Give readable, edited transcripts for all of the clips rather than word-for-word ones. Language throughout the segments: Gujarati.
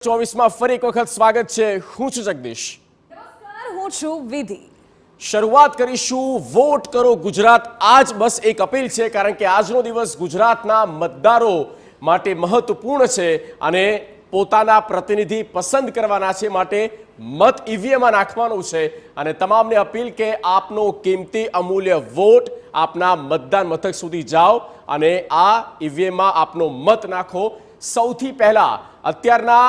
24 ફરી એક વખત સ્વાગત છે। હું છું જગદીશ। નમસ્કાર, હું છું વિધિ। શરૂઆત કરીશું વોટ કરો ગુજરાત। આજ બસ એક અપીલ છે, કારણ કે આજનો દિવસ ગુજરાતના મતદારો માટે મહત્વપૂર્ણ છે અને પોતાના પ્રતિનિધિ પસંદ કરવાના છે, માટે મત ઈવીએમમાં નાખવાનું છે અને તમામને અપીલ કે આપનો કિંમતી અમૂલ્ય વોટ આપના મતદાન મથક સુધી જાઓ અને આ ઈવીએમમાં આપનો મત નાખો। સૌથી પહેલા અત્યારના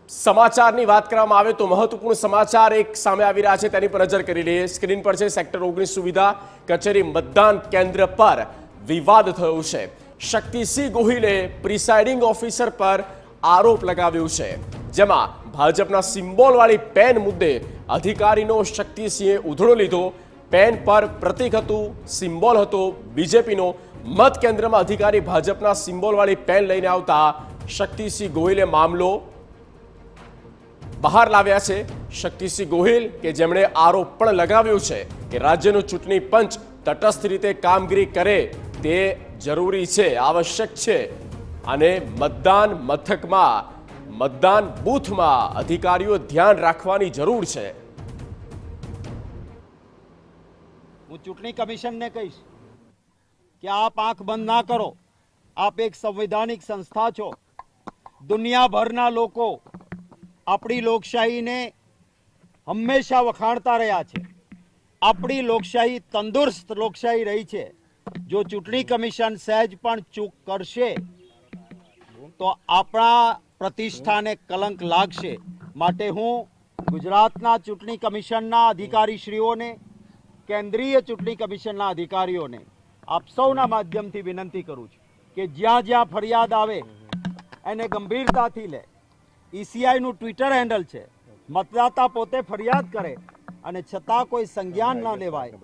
સમાચારની વાત કરવામાં આવે તો મહત્વપૂર્ણ સમાચાર એક સામે આવી રહ્યા છે, તેની પર નજર કરી લઈએ। સ્ક્રીન પર છે। સેક્ટર 19 સુવિધા કચેરી મતદાન કેન્દ્ર પર વિવાદ થયો છે। શક્તિસિંહ ગોહિલે પ્રિસાઇડિંગ ઓફિસર પર આરોપ લગાવ્યો છે, જેમાં ભાજપના સિમ્બોલવાળી પેન મુદ્દે અધિકારીનો શક્તિસિંહે ઉધડો લીધો। પેન પર પ્રતીક હતું, સિમ્બોલ હતો બીજેપીનો। મત કેન્દ્રમાં અધિકારી ભાજપના સિમ્બોલવાળી પેન લઈને આવતા શક્તિસિંહ ગોહિલે મામલો બહાર લાવ્યા છે। શક્તિસિંહ ગોહિલ કે જેમણે આરોપ પણ લગાવ્યો છે કે રાજ્યનું ચૂંટણી પંચ તટસ્થ રીતે કામગીરી કરે તે જરૂરી છે, આવશ્યક છે અને મતદાન મથકમાં, મતદાન બૂથમાં અધિકારીઓ ધ્યાન રાખવાની જરૂર છે। હું ચૂંટણી કમિશનને કહીશ કે આપ આંખ બંધ ના કરો। આપ એક સંવૈધાનિક સંસ્થા છો। દુનિયાભરના લોકો આપણી લોકશાહીને હંમેશા વખાણતા રહ્યા છે। આપણી લોકશાહી તંદુરસ્ત લોકશાહી રહી છે। જો ચૂંટણી કમિશન સહેજ પણ ચૂક કરશે તો આપણા પ્રતિષ્ઠાને કલંક લાગશે। માટે હું ગુજરાતના ચૂંટણી કમિશનના અધિકારીશ્રીઓને, કેન્દ્રીય ચૂંટણી કમિશનના અધિકારીઓને આપ સૌના માધ્યમથી વિનંતી કરું છું કે જ્યાં જ્યાં ફરિયાદ આવે એને ગંભીરતાથી લે। ઈસીઆઈનું ટ્વિટર હેન્ડલ છે, મતદાતા પોતે ફરિયાદ કરે અને છતાં કોઈ સંજ્ઞાન ન લેવાય